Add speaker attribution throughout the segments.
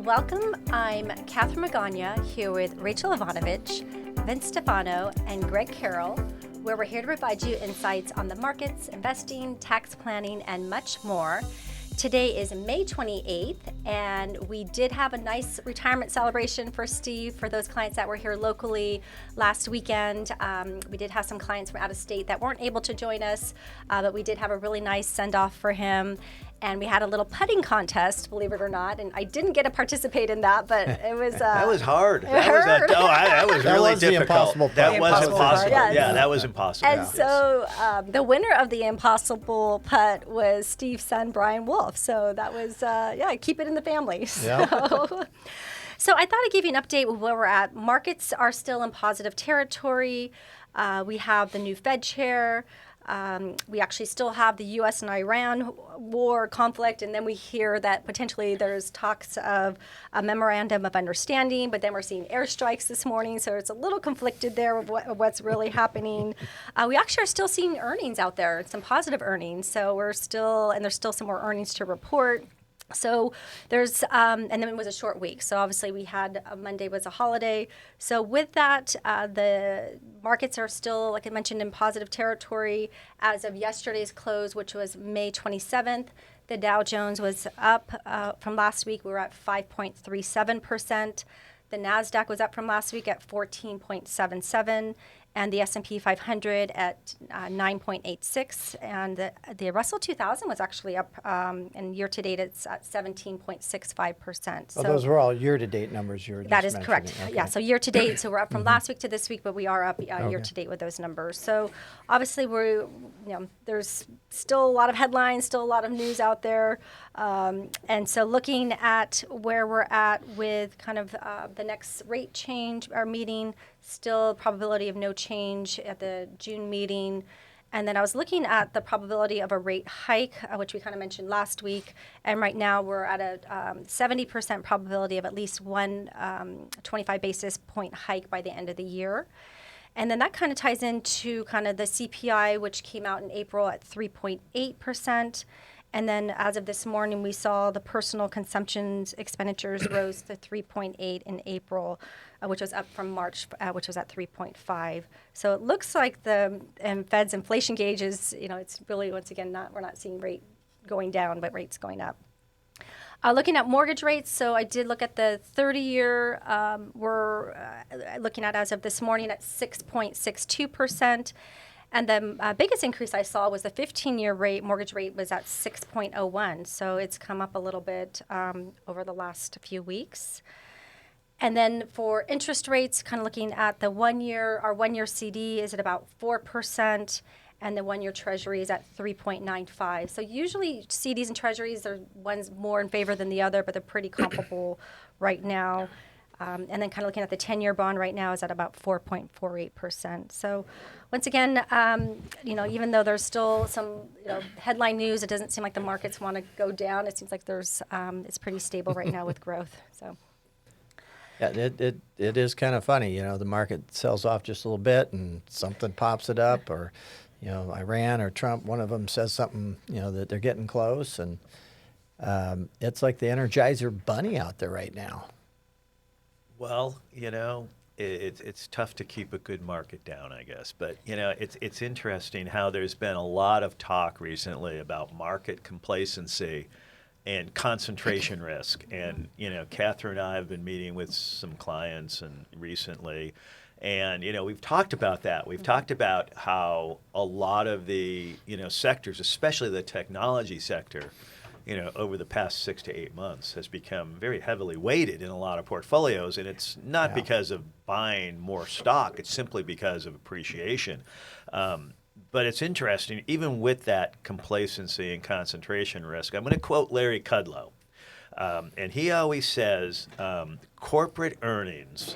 Speaker 1: Welcome. I'm Catherine Magana here with Rachel Ivanovich, Vince Stefano, and Greg Carroll, where we're here to provide you insights on the markets, investing, tax planning, and much more. Today is May 28th, and we did have a nice retirement celebration for Steve for those clients that were here locally last weekend. We did have some clients from out of state that weren't able to join us, but we did have a really nice send-off for him. And we had a little putting contest, believe it or not, and I didn't get to participate in that, but it was
Speaker 2: that was hard.
Speaker 1: That
Speaker 2: was really
Speaker 3: was
Speaker 2: difficult.
Speaker 3: that
Speaker 2: was
Speaker 3: impossible
Speaker 2: impossible.
Speaker 1: Yes.
Speaker 2: Yeah, that was impossible.
Speaker 1: And so the winner of the impossible putt was Steve's son, Brian Wolf. So that was, keep it in the family.
Speaker 3: Yeah.
Speaker 1: So I thought I'd give you an update with where we're at. Markets are still in positive territory. We have the new Fed chair. We actually still have the U.S. and Iran war conflict, and then we hear that potentially there's talks of a memorandum of understanding, but then we're seeing airstrikes this morning, so it's a little conflicted there of what's really happening. We actually are still seeing earnings out there, some positive earnings, so there's still some more earnings to report. So there's, and then it was a short week. So obviously we had, Monday was a holiday. So with that, the markets are still, like I mentioned, in positive territory. As of yesterday's close, which was May 27th, the Dow Jones was up from last week. We were at 5.37%. The NASDAQ was up from last week at 14.77%. And the S&P 500 at 9.86, and the Russell 2000 was actually up, and year-to-date it's at 17.65%.
Speaker 3: So those were all year-to-date numbers you were just
Speaker 1: That is
Speaker 3: mentioning.
Speaker 1: correct.
Speaker 3: Okay.
Speaker 1: Yeah, so year-to-date, so we're up from last week to this week, but we are up year-to-date with those numbers. So obviously there's still a lot of headlines, still a lot of news out there, and so looking at where we're at with kind of the next rate change, our meeting, still probability of no change at the June meeting. And then I was looking at the probability of a rate hike, which we kind of mentioned last week. And right now we're at a 70% probability of at least one 25 basis point hike by the end of the year. And then that kind of ties into kind of the CPI, which came out in April at 3.8%. And then as of this morning, we saw the personal consumption expenditures rose to 3.8 in April, which was up from March, which was at 3.5. So it looks like the Fed's inflation gauge is, it's really, once again, we're not seeing rate going down, but rates going up. Looking at mortgage rates, so I did look at the 30-year. We're looking at, as of this morning, at 6.62%. And the biggest increase I saw was the 15-year mortgage rate was at 6.01. So it's come up a little bit over the last few weeks. And then for interest rates, kind of looking at the our one-year CD is at about 4%, and the one-year Treasury is at 3.95. So usually CDs and Treasuries are one's more in favor than the other, but they're pretty comparable right now. And then kind of looking at the 10-year bond right now is at about 4.48%. So once again, even though there's still some headline news, it doesn't seem like the markets want to go down. It seems like it's pretty stable right now with growth. So.
Speaker 3: Yeah, it is kind of funny. The market sells off just a little bit and something pops it up, or, Iran or Trump, one of them says something, that they're getting close. And it's like the Energizer Bunny out there right now.
Speaker 2: Well, it's tough to keep a good market down, I guess. But, it's interesting how there's been a lot of talk recently about market complacency and concentration risk. And, Catherine and I have been meeting with some clients recently, and, we've talked about that. We've talked about how a lot of the, sectors, especially the technology sector, over the past 6 to 8 months has become very heavily weighted in a lot of portfolios. And it's not because of buying more stock. It's simply because of appreciation. But it's interesting, even with that complacency and concentration risk, I'm going to quote Larry Kudlow. And he always says, corporate earnings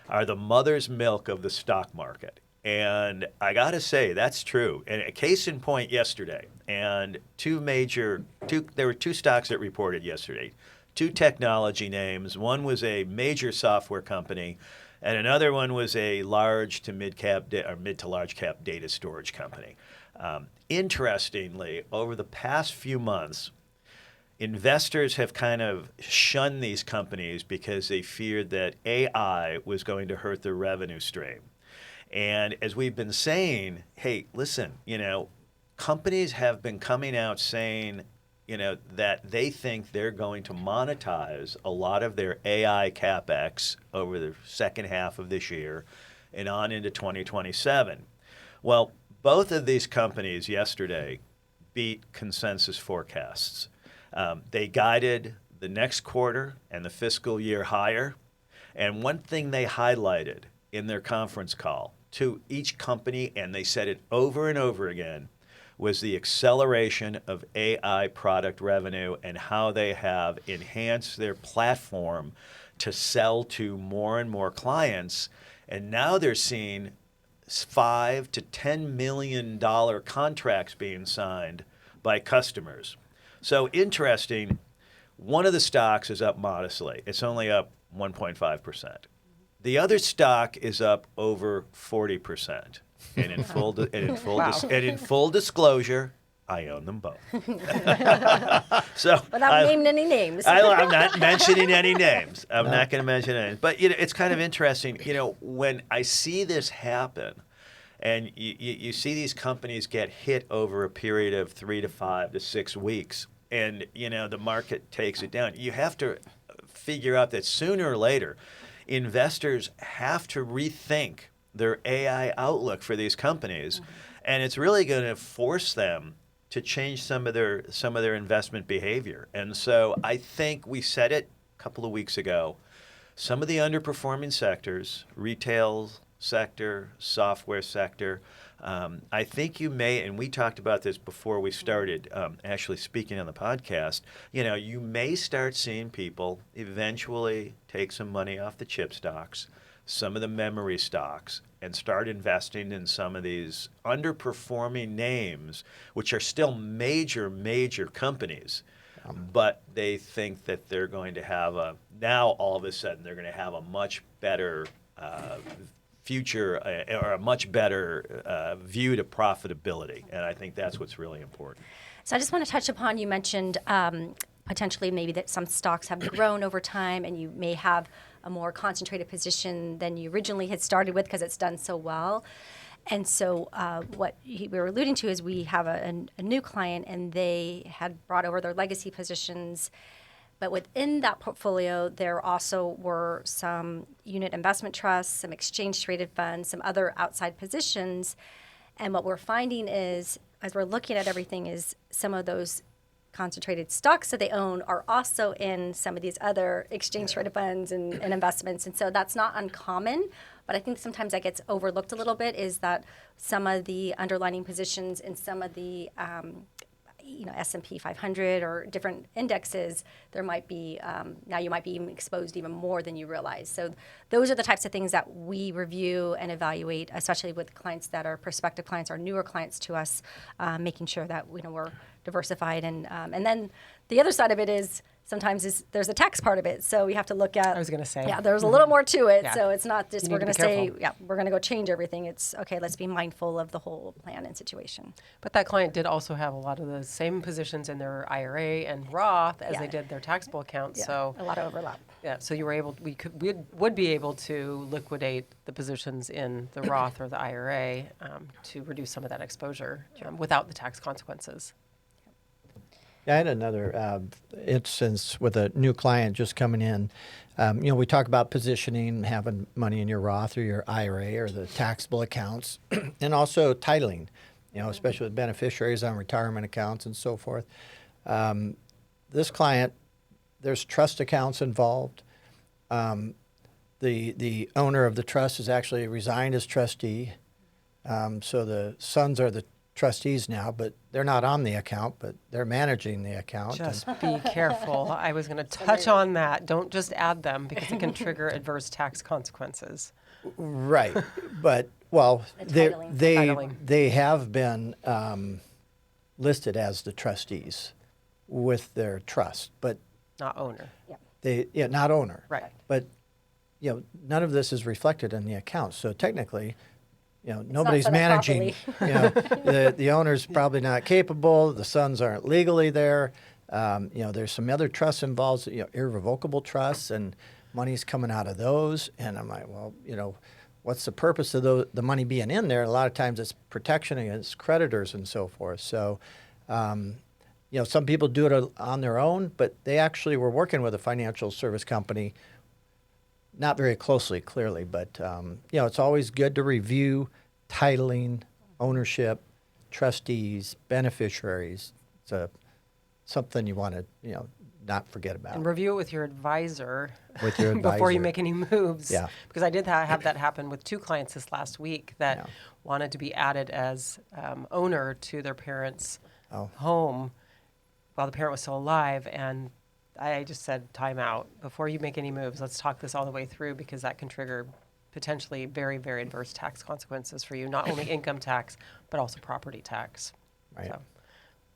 Speaker 2: are the mother's milk of the stock market. And I got to say, that's true. And a case in point yesterday, and there were two stocks that reported yesterday, two technology names. One was a major software company, and another one was a large to mid to large cap data storage company. Interestingly, over the past few months, investors have kind of shunned these companies because they feared that AI was going to hurt their revenue stream. And as we've been saying, hey, listen, companies have been coming out saying, that they think they're going to monetize a lot of their AI capex over the second half of this year and on into 2027. Well, both of these companies yesterday beat consensus forecasts. They guided the next quarter and the fiscal year higher. And one thing they highlighted in their conference call to each company, and they said it over and over again, was the acceleration of AI product revenue and how they have enhanced their platform to sell to more and more clients. And now they're seeing $5 to $10 million contracts being signed by customers. So interesting, one of the stocks is up modestly. It's only up 1.5%. The other stock is up over 40%. And in full disclosure, I own them both. So
Speaker 1: without naming any names.
Speaker 2: I'm not mentioning any names. I'm not going to mention any. But it's kind of interesting. When I see this happen, and you see these companies get hit over a period of 3 to 5 to 6 weeks, and the market takes it down. You have to figure out that sooner or later, investors have to rethink their AI outlook for these companies, and it's really going to force them to change some of their investment behavior. And so I think we said it a couple of weeks ago, some of the underperforming sectors, retail sector, software sector, I think you may, and we talked about this before we started actually speaking on the podcast, you may start seeing people eventually take some money off the chip stocks, some of the memory stocks, and start investing in some of these underperforming names, which are still major companies. But they think that they're going to have now all of a sudden they're going to have a much better future or a much better view to profitability. And I think that's what's really important.
Speaker 1: So I just want to touch upon, you mentioned potentially maybe that some stocks have grown over time and you may have a more concentrated position than you originally had started with because it's done so well. And so what we were alluding to is we have a new client and they had brought over their legacy positions. But within that portfolio, there also were some unit investment trusts, some exchange-traded funds, some other outside positions. And what we're finding is, as we're looking at everything, is some of those concentrated stocks that they own are also in some of these other exchange-traded funds and investments. And so that's not uncommon. But I think sometimes that gets overlooked a little bit, is that some of the underlying positions in some of the S&P 500 or different indexes, there might be, now you might be even exposed even more than you realize. So those are the types of things that we review and evaluate, especially with clients that are prospective clients or newer clients to us, making sure that we're diversified. And then the other side of it is sometimes there's a tax part of it. So we have to look at.
Speaker 4: I was going to say.
Speaker 1: Yeah, there's a little more to it.
Speaker 4: Yeah.
Speaker 1: So it's not just
Speaker 4: You
Speaker 1: we're
Speaker 4: need
Speaker 1: going
Speaker 4: to
Speaker 1: to
Speaker 4: be
Speaker 1: say,
Speaker 4: careful.
Speaker 1: yeah, we're going to go change everything. It's okay. Let's be mindful of the whole plan and situation.
Speaker 4: But that client did also have a lot of the same positions in their IRA and Roth as
Speaker 1: Yeah.
Speaker 4: they did their taxable accounts.
Speaker 1: Yeah,
Speaker 4: So
Speaker 1: a lot of overlap.
Speaker 4: yeah, so you were able, we would be able to liquidate the positions in the Roth or the IRA to reduce some of that exposure without the tax consequences.
Speaker 3: Yeah, I had another instance with a new client just coming in. We talk about positioning, having money in your Roth or your IRA or the taxable accounts, and also titling, especially with beneficiaries on retirement accounts and so forth. This client, there's trust accounts involved. The owner of the trust has actually resigned as trustee. So the sons are the trustees now, but they're not on the account, but they're managing the account.
Speaker 4: Just be careful. I was going to touch on that. Don't just add them because it can trigger adverse tax consequences.
Speaker 3: Right, but well,
Speaker 1: Titling.
Speaker 3: they have been listed as the trustees with their trust, but
Speaker 4: Not owner.
Speaker 3: not owner.
Speaker 4: Right.
Speaker 3: But none of this is reflected in the account. So technically, nobody's
Speaker 1: set up
Speaker 3: managing. The owner's probably not capable. The sons aren't legally there. There's some other trusts involved, irrevocable trusts, and money's coming out of those. And I'm like, well, what's the purpose of the money being in there? A lot of times it's protection against creditors and so forth. So, some people do it on their own, but they actually were working with a financial service company, not very closely, clearly. But, it's always good to review titling, ownership, trustees, beneficiaries. It's something you want to, not forget about.
Speaker 4: And review it with your advisor,
Speaker 3: With your
Speaker 4: before you
Speaker 3: advisor.
Speaker 4: make any moves.
Speaker 3: Yeah.
Speaker 4: Because I did have that happen with 2 clients this last week that wanted to be added as owner to their parents' home while the parent was still alive. And I just said, time out. Before you make any moves, let's talk this all the way through, because that can trigger potentially very, very adverse tax consequences for you, not only income tax, but also property tax.
Speaker 3: Right.
Speaker 4: So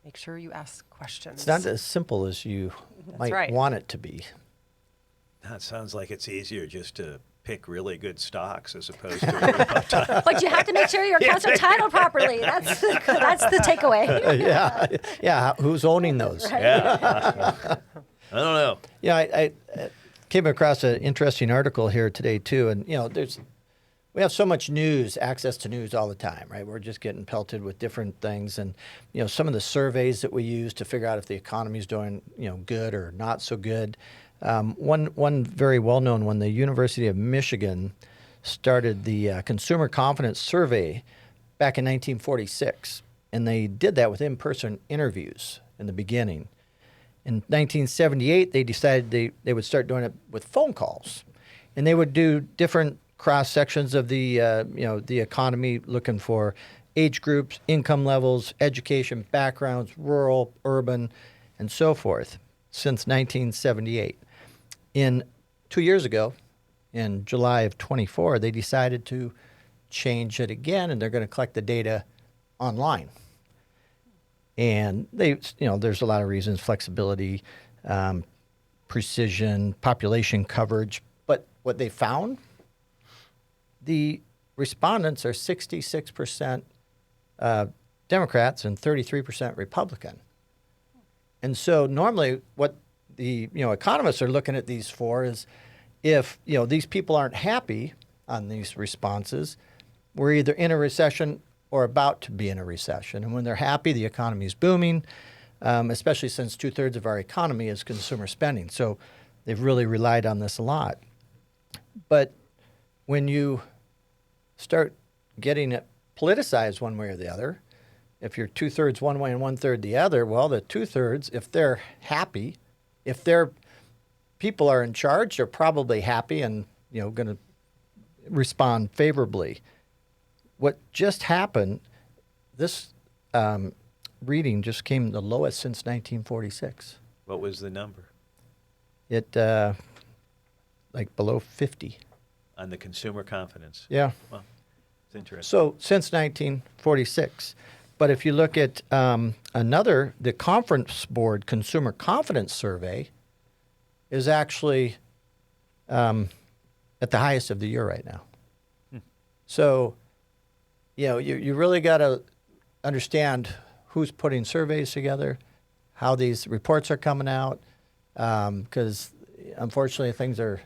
Speaker 4: make sure you ask questions.
Speaker 3: It's not as simple as you might
Speaker 4: right.
Speaker 3: want it to be.
Speaker 2: That sounds like it's easier just to pick really good stocks as opposed to
Speaker 1: But you have to make sure your accounts are titled properly. That's the takeaway.
Speaker 3: Yeah. Who's owning those?
Speaker 1: Right.
Speaker 2: Yeah. I don't know.
Speaker 3: Yeah, I came across an interesting article here today too, and we have so much news, access to news all the time, right? We're just getting pelted with different things, and some of the surveys that we use to figure out if the economy is doing good or not so good. One very well-known one, the University of Michigan started the Consumer Confidence Survey back in 1946, and they did that with in-person interviews in the beginning. In 1978, they decided they would start doing it with phone calls, and they would do different cross sections of the the economy, looking for age groups, income levels, education backgrounds, rural, urban, and so forth. Since 1978, 2 years ago, in July of 24, they decided to change it again, and they're going to collect the data online. And there's a lot of reasons: flexibility, precision, population coverage. But what they found, the respondents are 66% Democrats and 33% Republican. And so normally what the economists are looking at these for is, if these people aren't happy on these responses, we're either in a recession or about to be in a recession. And when they're happy, the economy is booming, especially since 2/3 of our economy is consumer spending. So they've really relied on this a lot. But when you start getting it politicized one way or the other, if you're 2/3 one way and 1/3 the other, well, the 2/3, if they're happy, if their people are in charge, they're probably happy and going to respond favorably. What just happened, this reading just came the lowest since 1946.
Speaker 2: What was the number
Speaker 3: It like below 50.
Speaker 2: on the consumer confidence?
Speaker 3: Yeah.
Speaker 2: Well, it's interesting.
Speaker 3: So since 1946. But if you look at the Conference Board Consumer Confidence Survey is actually at the highest of the year right now. So, you really got to understand who's putting surveys together, how these reports are coming out, because unfortunately things are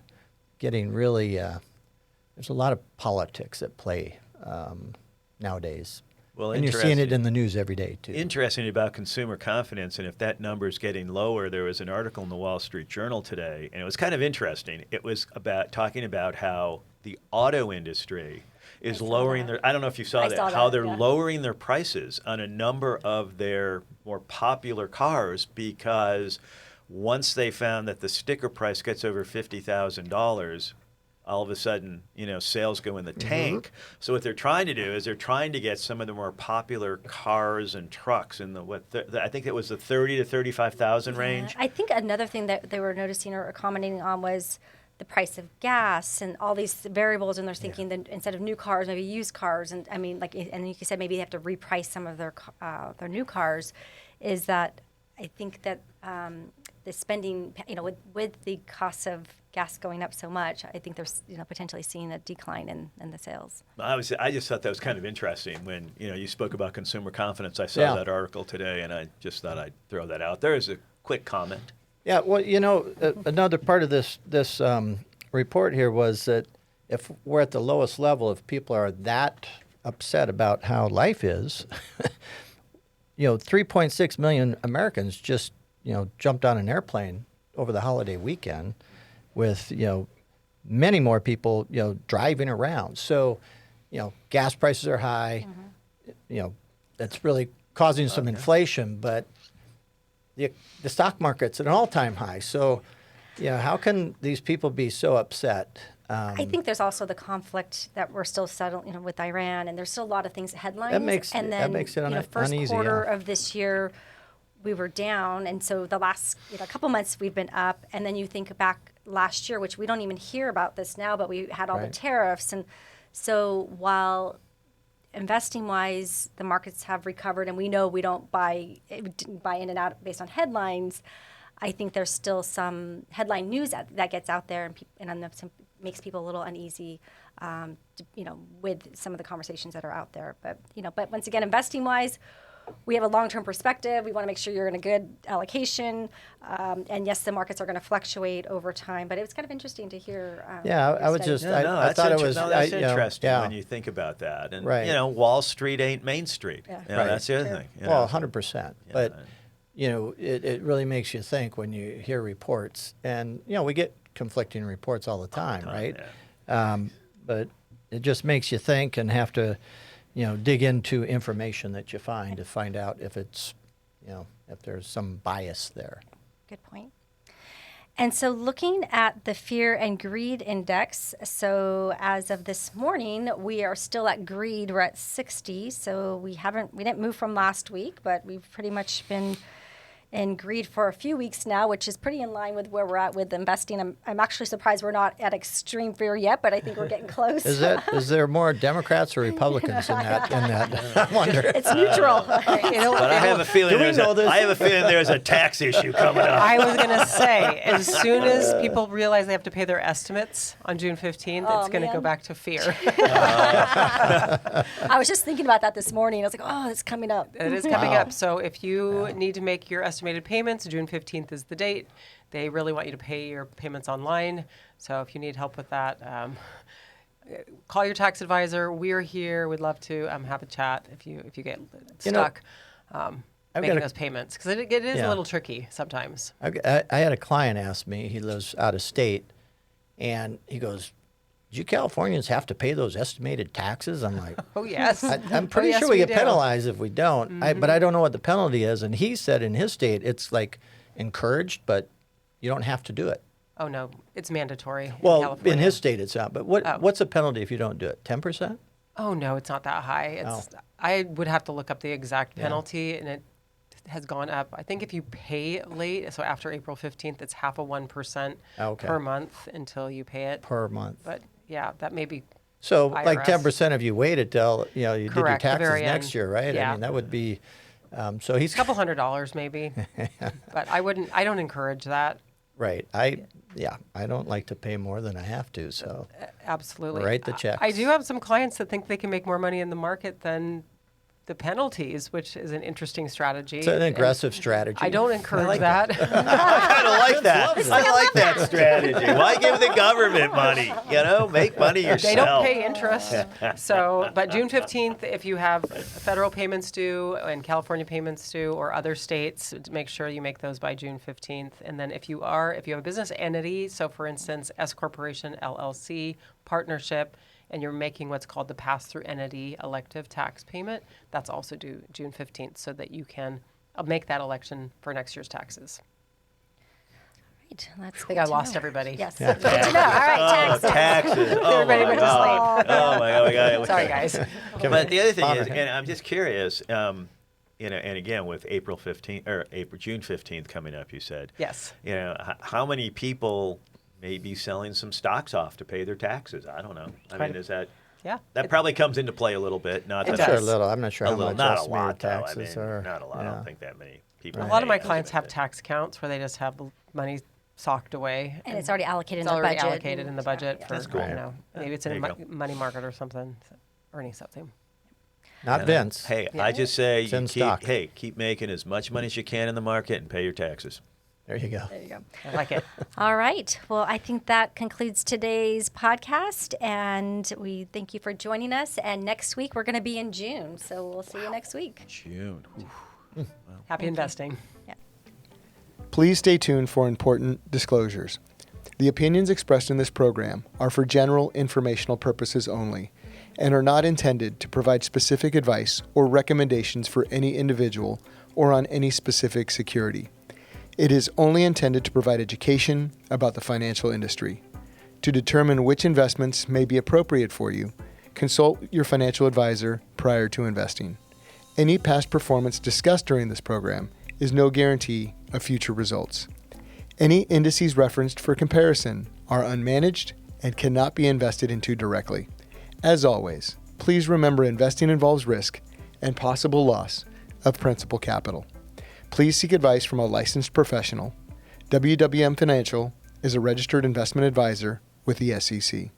Speaker 3: getting really, there's a lot of politics at play nowadays.
Speaker 2: Well,
Speaker 3: and you're seeing it
Speaker 2: interesting.
Speaker 3: in the news every day, too.
Speaker 2: Interesting about consumer confidence, and if that number is getting lower, there was an article in the Wall Street Journal today, and it was kind of interesting. It was talking about how the auto industry is lowering their, I don't know if you saw that, how they're lowering their prices on a number of their more popular cars, because once they found that the sticker price gets over $50,000, all of a sudden, sales go in the tank. So what they're trying to do is they're trying to get some of the more popular cars and trucks in I think it was the 30 to 35,000 range.
Speaker 1: I think another thing that they were noticing or commenting on was the price of gas and all these variables, and they're thinking that instead of new cars, maybe used cars, and I mean, and you said maybe they have to reprice some of their new cars. Is that I think that the spending, with the cost of gas going up so much, I think there's potentially seeing a decline in the sales.
Speaker 2: I just thought that was kind of interesting when you spoke about consumer confidence. I saw that article today, and I just thought I'd throw that out there as a quick comment.
Speaker 3: Yeah, well, another part of this report here was that if we're at the lowest level, if people are that upset about how life is, 3.6 million Americans just jumped on an airplane over the holiday weekend, with many more people driving around. So, gas prices are high. That's really causing some inflation, but the stock market's at an all-time high. So, how can these people be so upset?
Speaker 1: I think there's also the conflict that we're still settling, with Iran, and there's still a lot of things headlines.
Speaker 3: That makes
Speaker 1: and then,
Speaker 3: it
Speaker 1: first
Speaker 3: uneasy.
Speaker 1: quarter of this year, we were down, and so the last couple months we've been up. And then you think back last year, which we don't even hear about this now, but we had all the tariffs, and so while investing wise, the markets have recovered, and we know we don't buy in and out based on headlines. I think there's still some headline news that gets out there, and makes people a little uneasy, with some of the conversations that are out there. But once again, investing wise, we have a long-term perspective. We want to make sure you're in a good allocation. And yes, the markets are going to fluctuate over time, but it was kind of interesting to hear.
Speaker 3: I would just, I thought it was,
Speaker 2: that's interesting when you think about that. And, Wall Street ain't Main Street.
Speaker 1: Yeah.
Speaker 2: That's the other thing.
Speaker 3: Well, 100%. But, it really makes you think when you hear reports. And, we get conflicting reports all the time, right?
Speaker 2: Yeah.
Speaker 3: But it just makes you think and have to, dig into information that you find to find out if it's, if there's some bias there.
Speaker 1: Good point. And so looking at the fear and greed index, so as of this morning, we are still at greed. We're at 60. So we didn't move from last week, but we've pretty much been in greed for a few weeks now, which is pretty in line with where we're at with investing. I'm actually surprised we're not at extreme fear yet, but I think we're getting close.
Speaker 3: Is there more Democrats or Republicans in that? I wonder.
Speaker 1: It's neutral.
Speaker 2: But I have a feeling there's a tax issue coming up.
Speaker 4: I was going to say, as soon as people realize they have to pay their estimates on June 15th, it's going to go back to fear.
Speaker 1: I was just thinking about that this morning. I was like, it's coming up.
Speaker 4: It is coming up. So if you need to make your estimated payments, June 15th is the date. They really want you to pay your payments online. So if you need help with that, call your tax advisor. We're here. We'd love to have a chat if you get stuck making those payments, because it is a little tricky sometimes.
Speaker 3: I had a client ask me, he lives out of state, and he goes, do you Californians have to pay those estimated taxes? I'm like,
Speaker 4: oh, yes.
Speaker 3: I'm pretty sure we get penalized if we don't, but I don't know what the penalty is. And he said in his state, it's like encouraged, but you don't have to do it.
Speaker 4: Oh, no, it's mandatory.
Speaker 3: Well, in his state it's not, but what's the penalty if you don't do it? 10%?
Speaker 4: Oh, no, it's not that high. I would have to look up the exact penalty, and it has gone up. I think if you pay late, so after April 15th, it's 0.5% per month until you pay it.
Speaker 3: Per month.
Speaker 4: But yeah, that may be
Speaker 3: so
Speaker 4: IRS.
Speaker 3: Like 10% if you waited till you did your taxes next year, right?
Speaker 4: Yeah.
Speaker 3: I mean, that would be so he's
Speaker 4: a couple $100 maybe. But I don't encourage that.
Speaker 3: Right. I don't like to pay more than I have to, so
Speaker 4: absolutely
Speaker 3: write the checks.
Speaker 4: I do have some clients that think they can make more money in the market than the penalties, which is an interesting strategy.
Speaker 3: It's an aggressive strategy.
Speaker 4: I don't encourage that.
Speaker 2: I kind of like that. I like that strategy. Why give the government money? Make money yourself.
Speaker 4: They don't pay interest. But June 15th, if you have federal payments due and California payments due or other states, make sure you make those by June 15th. And then if you have a business entity, so for instance, S Corporation, LLC, partnership, and you're making what's called the pass-through entity elective tax payment, that's also due June 15th, so that you can make that election for next year's taxes.
Speaker 1: Right, that's
Speaker 4: I think I lost everybody.
Speaker 1: Yes. Yeah. Good to know. All right,
Speaker 2: taxes. Oh,
Speaker 4: everybody
Speaker 2: my
Speaker 4: went
Speaker 2: God.
Speaker 4: to sleep.
Speaker 2: Oh, my God.
Speaker 4: Sorry, guys.
Speaker 2: But the other thing is, and I'm just curious, and again, with June 15th coming up, you said.
Speaker 4: Yes.
Speaker 2: How many people may be selling some stocks off to pay their taxes? I don't know. I mean, is that...
Speaker 4: Yeah.
Speaker 2: That probably comes into play a little bit. Not
Speaker 3: I'm
Speaker 2: that
Speaker 3: sure a little. I'm not sure how much
Speaker 2: not a
Speaker 3: estimated
Speaker 2: lot,
Speaker 3: taxes
Speaker 2: though.
Speaker 3: are.
Speaker 2: Not a lot. I don't think that many people.
Speaker 4: A lot of my
Speaker 2: pay
Speaker 4: clients have
Speaker 2: estimated.
Speaker 4: tax accounts where they just have money socked away.
Speaker 1: And it's already allocated in the
Speaker 4: already
Speaker 1: budget.
Speaker 4: allocated in the budget for,
Speaker 2: That's cool.
Speaker 4: maybe it's in
Speaker 2: There
Speaker 4: a
Speaker 2: you go.
Speaker 4: money market or something, earning something.
Speaker 3: Not Vince.
Speaker 2: Hey, I just say,
Speaker 3: It's in stock.
Speaker 2: keep making as much money as you can in the market and pay your taxes.
Speaker 3: There you go.
Speaker 1: There you go.
Speaker 4: I like it.
Speaker 1: All right. Well, I think that concludes today's podcast, and we thank you for joining us. And next week we're going to be in June, so we'll see you next week.
Speaker 2: June.
Speaker 4: Happy investing.
Speaker 5: Please stay tuned for important disclosures. The opinions expressed in this program are for general informational purposes only and are not intended to provide specific advice or recommendations for any individual or on any specific security. It is only intended to provide education about the financial industry. To determine which investments may be appropriate for you, consult your financial advisor prior to investing. Any past performance discussed during this program is no guarantee of future results. Any indices referenced for comparison are unmanaged and cannot be invested into directly. As always, please remember investing involves risk and possible loss of principal capital. Please seek advice from a licensed professional. WWM Financial is a registered investment advisor with the SEC.